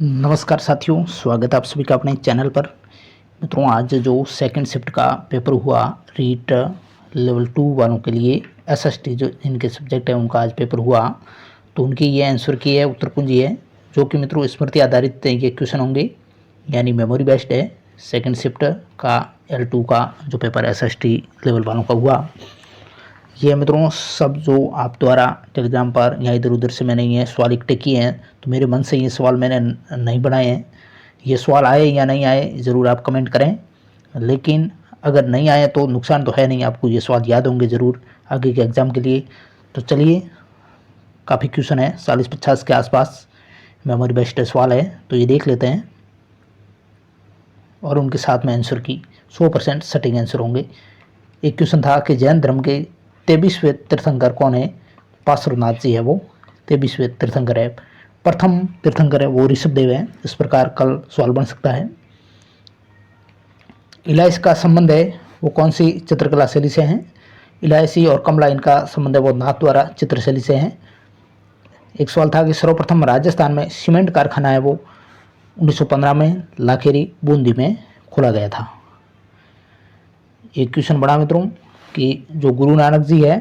नमस्कार साथियों, स्वागत है आप सभी का अपने चैनल पर। मित्रों, आज जो सेकंड शिफ्ट का पेपर हुआ रीट लेवल 2 वालों के लिए एसएसटी जो इनके सब्जेक्ट है उनका आज पेपर हुआ, तो उनकी ये आंसर की है उत्तर कुंजी है, जो कि मित्रों स्मृति आधारित ये क्वेश्चन होंगे, यानी मेमोरी बेस्ड है। सेकंड शिफ्ट का L2 का जो पेपर एसएसटी लेवल वालों का हुआ, ये मित्रों सब जो आप द्वारा टेलीग्राम पर या इधर उधर से मैंने ये सवाल इकट्ठे किए हैं, तो मेरे मन से ये सवाल मैंने नहीं बनाए हैं। ये सवाल आए या नहीं आए ज़रूर आप कमेंट करें, लेकिन अगर नहीं आए तो नुकसान तो है नहीं, आपको ये सवाल याद होंगे ज़रूर आगे के एग्ज़ाम के लिए। तो चलिए, काफ़ी क्वेश्चन है 40-50 के आसपास मेमोरी बेस्ड सवाल है, तो ये देख लेते हैं और उनके साथ में आंसर की 100% सटिंग आंसर होंगे। एक क्वेश्चन था कि जैन धर्म के 23वें तीर्थंकर कौन है? पार्श्वनाथ जी है, वो 23वें तीर्थंकर है। प्रथम तीर्थंकर है वो ऋषभदेव है। इस प्रकार कल सवाल बन सकता है। इलायसी का संबंध है वो कौन सी चित्रकला शैली से है? इलायसी और कमला इनका संबंध है वो नाथ द्वारा चित्रशैली से है। एक सवाल था कि सर्वप्रथम राजस्थान में सीमेंट कारखाना है वो 1915 में लाखेरी बूंदी में खोला गया था। एक क्वेश्चन बड़ा मित्रों कि जो गुरु नानक जी है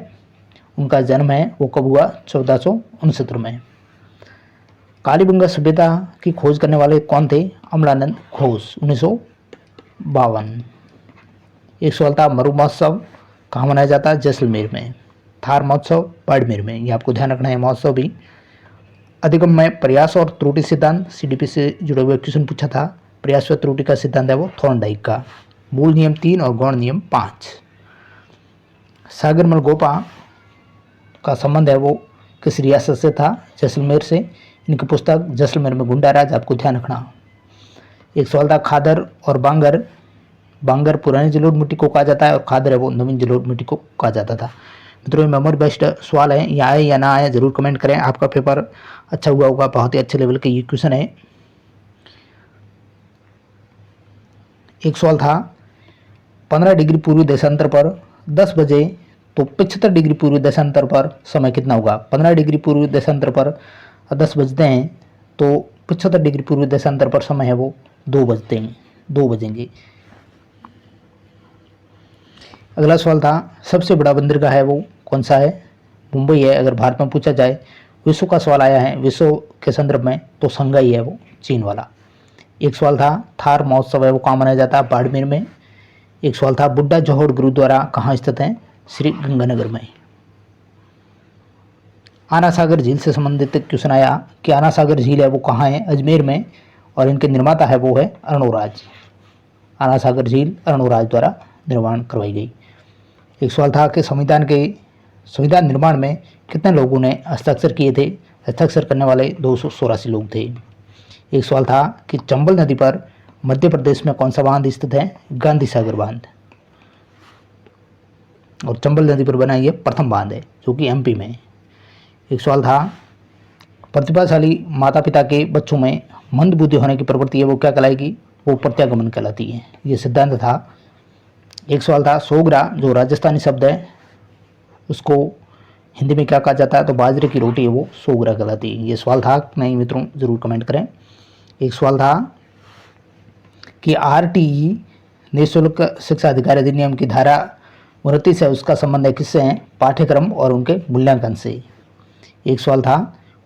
उनका जन्म है वो कब हुआ? 1469 में। कालीबंगा सभ्यता की खोज करने वाले कौन थे? अमलानंद घोष 1952। एक सवाल था मरु महोत्सव कहाँ मनाया जाता है? जैसलमेर में। थार महोत्सव बाड़मेर में। ये आपको ध्यान रखना है महोत्सव भी। अधिगम में प्रयास और त्रुटि सिद्धांत सीडीपी से जुड़े हुए क्वेश्चन पूछा था। प्रयास व त्रुटि का सिद्धांत है वो थॉर्नडाइक का। मूल नियम 3 और गौण नियम 5। सागरमल गोपा का संबंध है वो किस रियासत से था? जैसलमेर से। इनकी पुस्तक जैसलमेर में गुंडा राज आपको ध्यान रखना। एक सवाल था खादर और बांगर। बांगर पुरानी जलोढ़ मिट्टी को कहा जाता है और खादर है वो नवीन जलोढ़ मिट्टी को कहा जाता था। मित्रों, मेमोरी बेस्ड सवाल है, या आए या ना आए जरूर कमेंट करें। आपका पेपर अच्छा हुआ होगा, बहुत ही अच्छे लेवल के ये क्वेश्चन है। एक सवाल था 15 डिग्री पूर्वी देशांतर पर 10 बजे, तो 75 डिग्री पूर्वी देशांतर पर समय कितना होगा? 15 डिग्री पूर्वी देशांतर पर 10 बजते हैं, तो 75 डिग्री पूर्वी देशांतर पर समय है वो 2 बजते हैं, 2 बजेंगे। अगला सवाल था सबसे बड़ा बंदरगाह है वो कौन सा है? मुंबई है। अगर भारत में पूछा जाए, विश्व का सवाल आया है विश्व के संदर्भ में, तो संघाई है वो चीन वाला। एक सवाल था थार महोत्सव है वो कहाँ मनाया जाता है? बाड़मेर में। एक सवाल था बुड्ढा जोहड़ गुरुद्वारा कहाँ स्थित है? श्री गंगानगर में। आना सागर झील से संबंधित क्वेश्चन आया कि आना सागर झील है वो कहाँ है? अजमेर में। और इनके निर्माता है वो है अरुणोराज। आना सागर झील अरुणोराज द्वारा निर्माण करवाई गई। एक सवाल था कि संविधान निर्माण में कितने लोगों ने हस्ताक्षर किए थे? हस्ताक्षर करने वाले 284 लोग थे। एक सवाल था कि चंबल नदी पर मध्य प्रदेश में कौन सा बांध स्थित है? गांधी सागर बांध। और चंबल नदी पर बना ये प्रथम बांध है जो कि एमपी में। एक सवाल था प्रतिभाशाली माता पिता के बच्चों में मंद बुद्धि होने की प्रवृत्ति है वो क्या कहलाएगी? वो प्रत्यागमन कहलाती है, ये सिद्धांत था। एक सवाल था सोगरा जो राजस्थानी शब्द है उसको हिंदी में क्या कहा जाता है? तो बाजरे की रोटी है वो सोगरा कहलाती है। ये सवाल था नहीं मित्रों, जरूर कमेंट करें। एक सवाल था कि आरटीई निःशुल्क शिक्षा अधिकार अधिनियम की धारा 29 से उसका संबंध है किससे है? पाठ्यक्रम और उनके मूल्यांकन से। एक सवाल था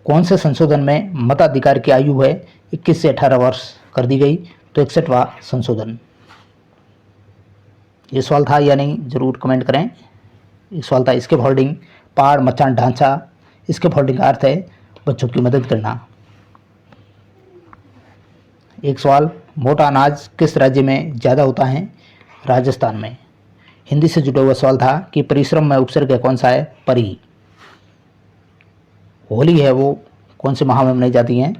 कौन से संशोधन में मताधिकार की आयु है 21 से 18 वर्ष कर दी गई? तो 61वां संशोधन। ये सवाल था या नहीं जरूर कमेंट करें। एक सवाल था इसके फोल्डिंग पहाड़ मचान ढांचा, इसके फोल्डिंग का अर्थ है बच्चों की मदद करना। एक सवाल मोटा अनाज किस राज्य में ज़्यादा होता है? राजस्थान में। हिंदी से जुड़ा हुआ सवाल था कि परिश्रम में उपसर्ग है कौन सा है? परी। होली है वो कौन से माह में मनाई जाती है?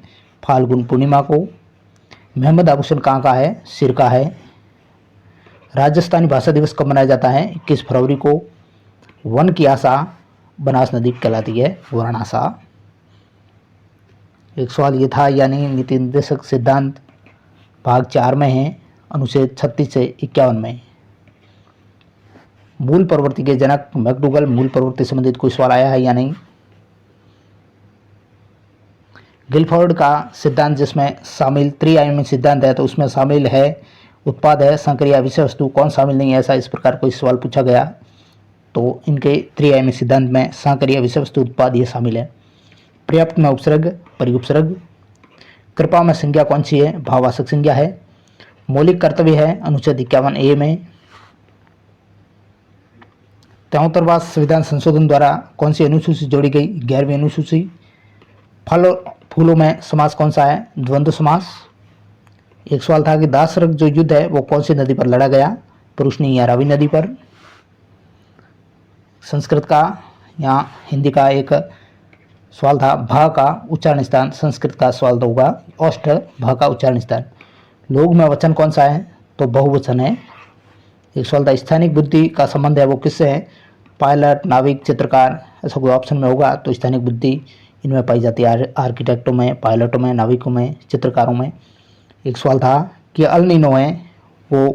फाल्गुन पूर्णिमा को। मोहम्मद आभूषण कहाँ का है? सिर का है। राजस्थानी भाषा दिवस कब मनाया जाता है? 21 फरवरी को। वन की आशा बनास नदी कहलाती है वरणासा। एक सवाल ये था यानी नीति निर्देशक सिद्धांत भाग 4 में है अनुच्छेद 36 से 51 में। मूल प्रवृत्ति के जनक मैकडूगल, मूल प्रवृत्ति संबंधित कोई सवाल आया है या नहीं? गिलफोर्ड का सिद्धांत जिसमें शामिल त्रिआयामी सिद्धांत है, तो उसमें शामिल है उत्पाद है, संक्रिया, विषय वस्तु, कौन शामिल नहीं है, ऐसा इस प्रकार कोई सवाल पूछा गया तो इनके त्रिआयामी सिद्धांत में संक्रिया, विषय वस्तु, उत्पाद ये शामिल है। पर्याप्त में उपसर्ग, परिउपसर्ग। कृपा में संज्ञा कौन सी है, भाववाचक संज्ञा है। मौलिक कर्तव्य है अनुच्छेद 51A में। 73वां संविधान संशोधन द्वारा कौन सी अनुसूची जोड़ी गई, 11वीं अनुसूची। फल और फूलों में समास कौन सा है, द्वंद्व समास। एक सवाल था कि दासरथ जो युद्ध है वो कौन सी नदी पर लड़ा गया, पुरुषनी या रावी नदी पर। संस्कृत का या हिंदी का एक सवाल था, भा का उच्चारण स्थान, संस्कृत का सवाल तो होगा औष्ठ भा का उच्चारण स्थान। लोग में वचन कौन सा है, तो बहुवचन है। एक सवाल था स्थानिक बुद्धि का संबंध है वो किससे है, पायलट, नाविक, चित्रकार, ऐसा कोई ऑप्शन में होगा तो स्थानिक बुद्धि इनमें पाई जाती है, आर्किटेक्टों में, पायलटों में, नाविकों में, चित्रकारों में। एक सवाल था कि अल नीनो है वो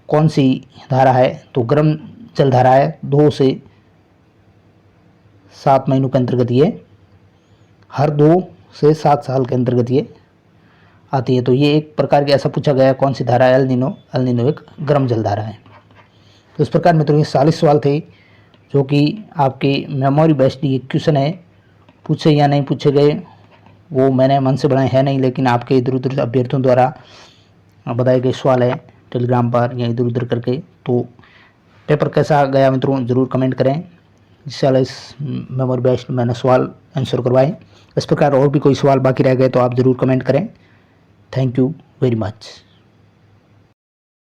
कौन सी धारा है, तो गर्म जल धारा है, 2 से 7 महीनों के अंतर्गत ये, हर 2 से 7 साल के अंतर्गत ये आती है। तो ये एक प्रकार के ऐसा पूछा गया कौन सी धारा है, अल नीनो एक गर्म जल धारा है। तो इस प्रकार मित्रों ये 40 सवाल थे जो कि आपके मेमोरी बेस्ड ये क्वेश्चन है, पूछे या नहीं पूछे गए वो मैंने मन से बनाए है नहीं, लेकिन आपके इधर उधर अभ्यर्थियों द्वारा बताए गए सवाल है टेलीग्राम पर या इधर उधर करके। तो पेपर कैसा गया मित्रों ज़रूर कमेंट करें। इंशाल्लाह इस मेमोरी बेस्ड मैंने सवाल आंसर करवाए। इस प्रकार और भी कोई सवाल बाकी रह गए तो आप ज़रूर कमेंट करें। Thank you very much.